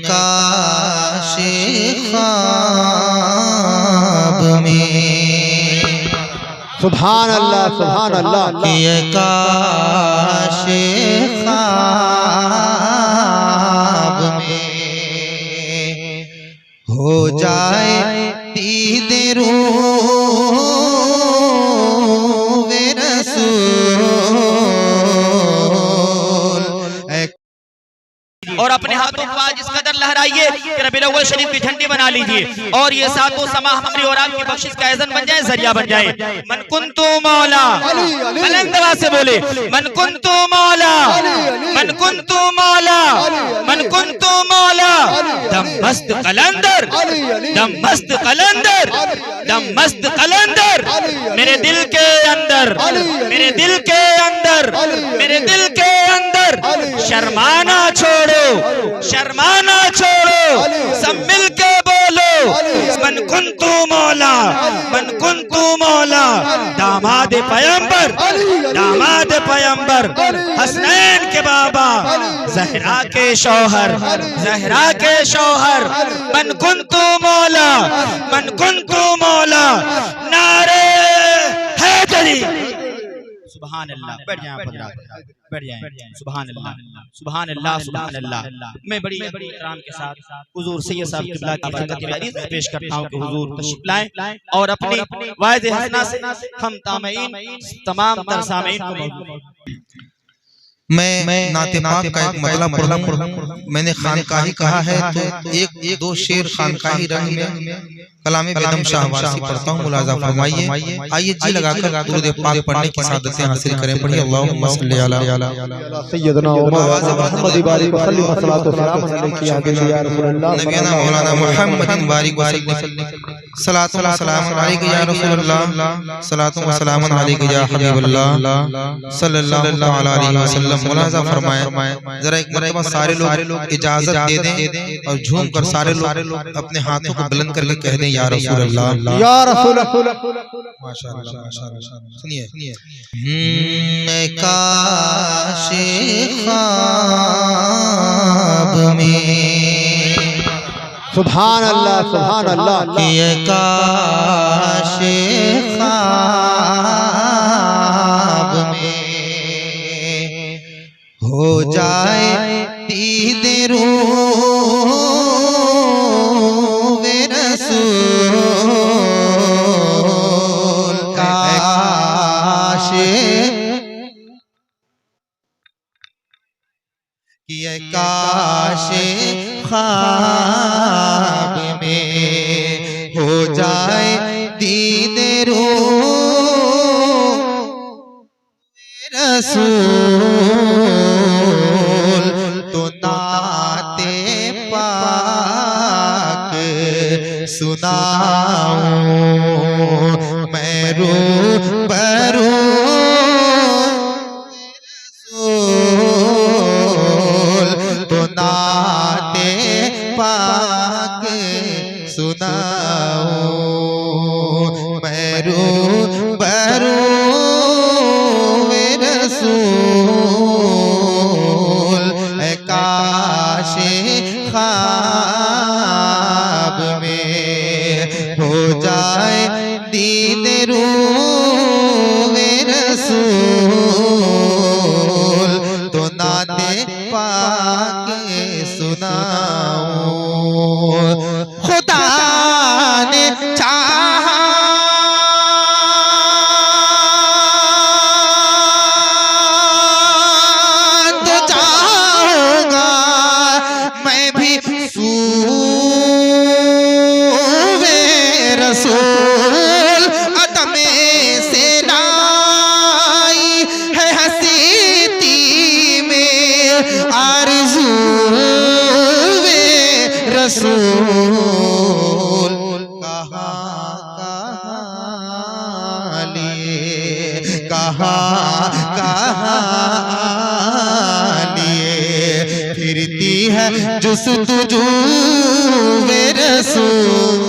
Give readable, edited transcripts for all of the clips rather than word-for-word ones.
काश ख्वाब में सुभान अल्लाह सुभान अल्लाह काश ख्वाब में हो जाए दीदे रूह रसूल। और अपने हाथों को आज इस कदर लहराइए कि रबीउल अव्वल शरीफ की झंडी बना लीजिए और ये सातों समा हमारी और आपकी बख्शिश का एज़न बन जाए, जरिया बन जाए। मन कुन्तु मौला, बुलंद आवाज़ से बोले, मन कुन्तु मौला, मन कुन्तु मौला, मन कुन्तु मौला। दम मस्त कलंदर, दम मस्त कलंदर, दम मस्त कलंदर मेरे दिल के अंदर, मेरे दिल के अंदर, मेरे दिल के अंदर। शर्माना छोड़ो, शर्माना छोड़ो, सब मिल के बोलो, मन कुन्तु मौला, मन कुन्तु मौला। दामाद पैगंबर, दामाद पैगंबर, हसनैन के बाबा, ज़हरा के शौहर, ज़हरा के शौहर। मन कुन्तु मौला, मन कुन्तु मौला। नारे हैदरी। सुभान अल्लाह। बैठ जाएं आप हज़रात, बैठ जाएं। सुभान अल्लाह, सुभान अल्लाह, सुभान अल्लाह। मैं बड़ी इकराम के साथ हुजूर सैयद साहब क़िबला की बरकत में पेश करता हूं कि हुजूर तशरीफ लाएं और अपनी वाइज़ हसना से हम तामीन तमाम तर सामीन को मैं नाते पाक का एक मतलब पढ़ूं। मैंने खानकाही कहा है तो एक दो शेर खानकाही रंग में कलामे बेदम शाहवासी पढ़ता हूँ, मुलाजा फरमाइए। आइए जी लगाकर दुरूद पाक पढ़ने की सादतें हासिल करें। पढ़िए अल्लाहुम्मा सल्ली अला सय्यदना व मौलाना मुहम्मद बारिक व सल्लम सलातो सलाम अलैहि या रसूलल्लाह नबीना मौलाना मुहम्मद बारिक व सलातो व सलाम अलैहि या रसूलल्लाह सलातो व सलाम अलैहि या हबीबल्लाह सल्लल्लाहु अलैहि वसल्लम। मुलाजा फरमाएं। जरा एक मरतबा सारे लोग इजाजत दे दें और झूम कर सारे लोग अपने हाथों को बुलंद करके कह दें या रसूल अल्लाह, या रसूल अल्लाह। माशाअल्लाह माशाअल्लाह। सुनिए, काश ख्वाब में सुभान अल्लाह सुभान अल्लाह काश ख्वाब में हो जाए दीदे रूह रसूल। काश ये काश ख्वाब में हो जाए दीदे रूह रसूल। तो नाते पाक सुनाऊं मैं रूबरू रसूल। तो नाते पाक सुनाऊं मैं रूबरू रसूल। काश ख्वाब में हो जाए दीदे रूह रसूल। तो नाते पाक सुनाऊं। खुदा ने चाहा तो चाहूंगा मैं भी सूवे रसूल। अदमे से लाई है हसीती में आरज़ूए रसूल। कहाँ लिए, कहाँ लिए फिरती है जुस्तजू में रसूल।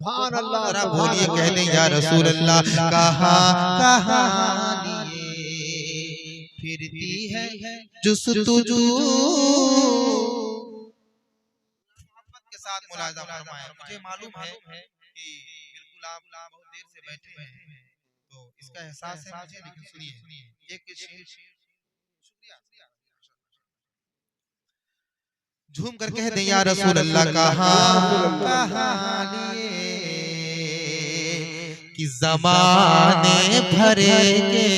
सुभान अल्लाह जरा बोलिए कह दें या रसूल अल्लाह कहाँ कहाँ लिए फिरती है जुस्तुजू के साथ मुलाज़ा फरमाएं। मुझे मालूम है कि बिल्कुल आप बहुत देर से बैठे हैं तो इसका एहसास है मुझे, लेकिन सुनिए एक शेर शुक्रिया झूम कर कह दें या रसूल अल्लाह कहाँ कहाँ लिए कि ज़माने भरे के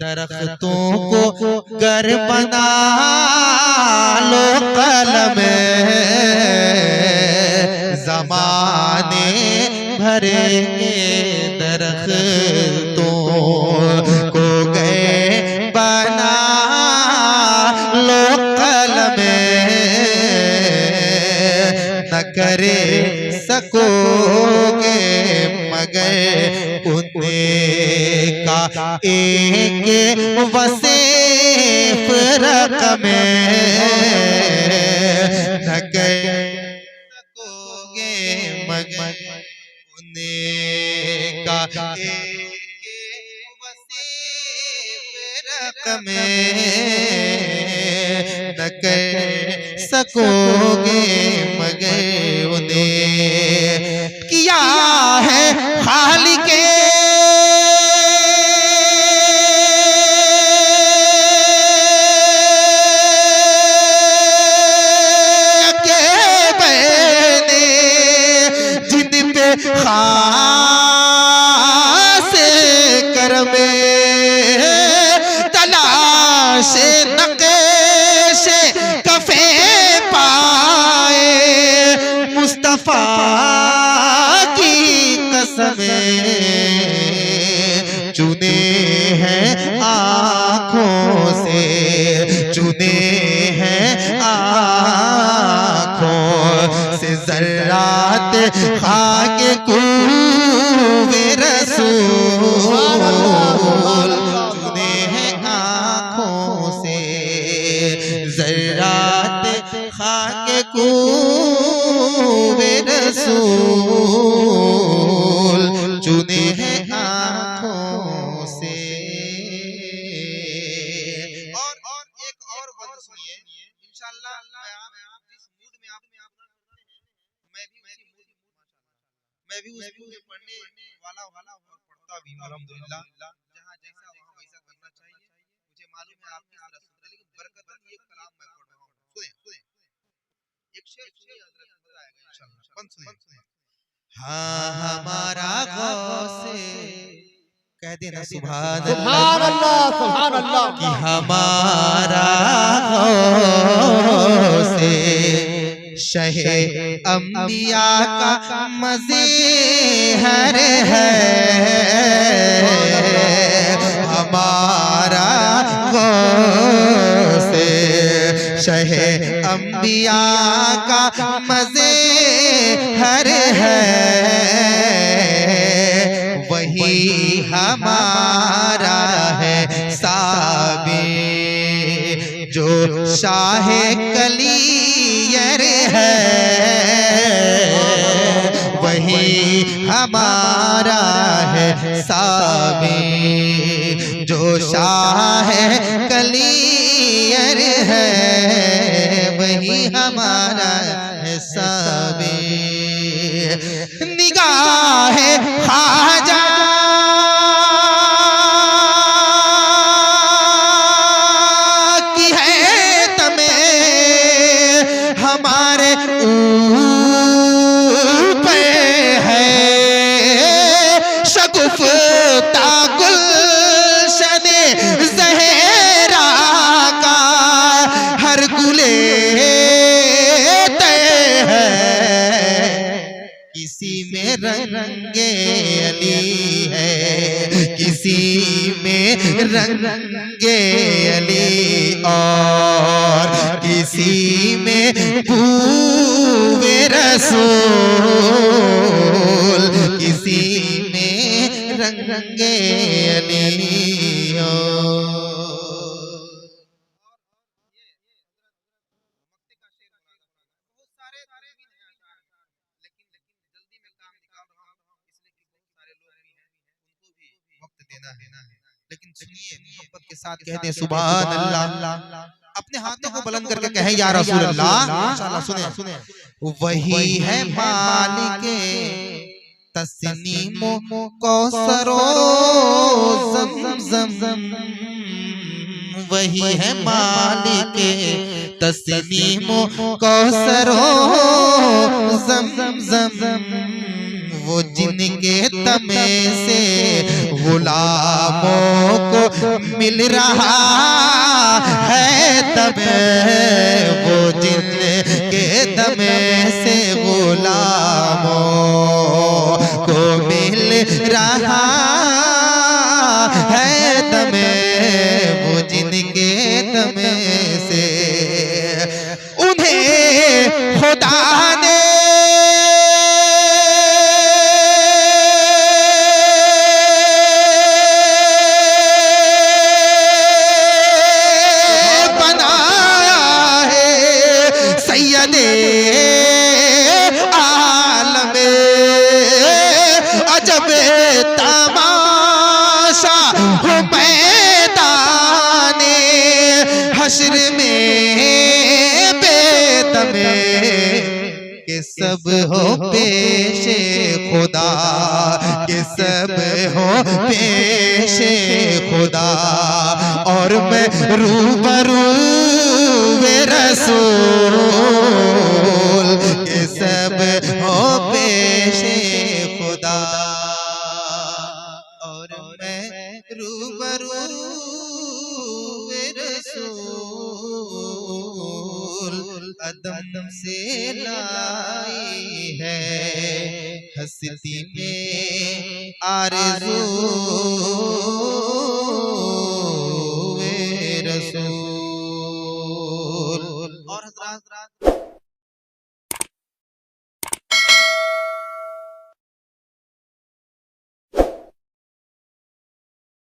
दरख्तों को गर बना लो कलम ज़माने भरे के दरख्तों को गए बना लो कलम न करे सकोगे मगर उनका एक वसीफ रकम न कर सकोगे मगर उनका एक वसीफ रकम न कर सकोगे मगर उन्हें किया है खालिके खासे करमे तलाशे नक़्शे कफ़े पाए मुस्तफ़ा की कसम चुने हैं आँखों से चुने हैं आँखों से ज़र्रात खाके कूवे रसूल चुने हैं आँखों से ज़र्रात खाके कूवे रसूल चुने हैं आँखों से। और एक और बंद सुनिए इंशाअल्लाह जिस मूड में आप मैं भी उस मूड में पढ़ने वाला और पढ़ता भी हूं अल्हम्दुलिल्लाह। जहां जैसा वहां वैसा करना चाहिए। मुझे मालूम है आपकी तरह सुनते, लेकिन बरकतन ये कलाम मैं पढ़ रहा हूं। सुने एक शेर सुनिए, हजरत मजा आएगा इंशाअल्लाह। बंद सुने। हाँ हमारा गौसे कह देना सुभान अल्लाह कि हमारा गौसे शहे अंबिया का मज़हर है हमारा गौसे शहे अंबिया का मज़हर है वही हमारा है साबी जो शाहे कलियर है वही हमारा है साबी जो शाहे कलियर है वही हमारा है साबी निगाह ख्वाजा की है तमे हमारे ऊपर है शगुफ्ता गुलशने ज़हरा का हर गुले किसी में रंगे अली है किसी में रंगे अली और किसी में बूवे रसूल किसी में रंगे अली लेकिन सुनिए मोहब्बत के साथ कहते हैं सुभान अल्लाह। अपने हाथों को बुलंद करके कहे या रसूल अल्लाह। माशाअल्लाह सुने, वही है मालिक तस्नीम कौसरो ज़मज़म, वही है मालिक तस्नीम कौसरो ज़मज़म, वो जिनके तमे से गुलामों को मिल रहा है तमे, वो जिनके तमे से गुलामों को मिल रहा है तमे, वो जिनके तमे से उन्हें खुदा ने हश्र में बेदमे के सब हो पेशे खुदा, के सब हो पेशे खुदा, और मैं रूबरू वे रसूल के सब हो पेशे खुदा, और मैं रूबरू अदम से लाई है हस्ती में आरज़ू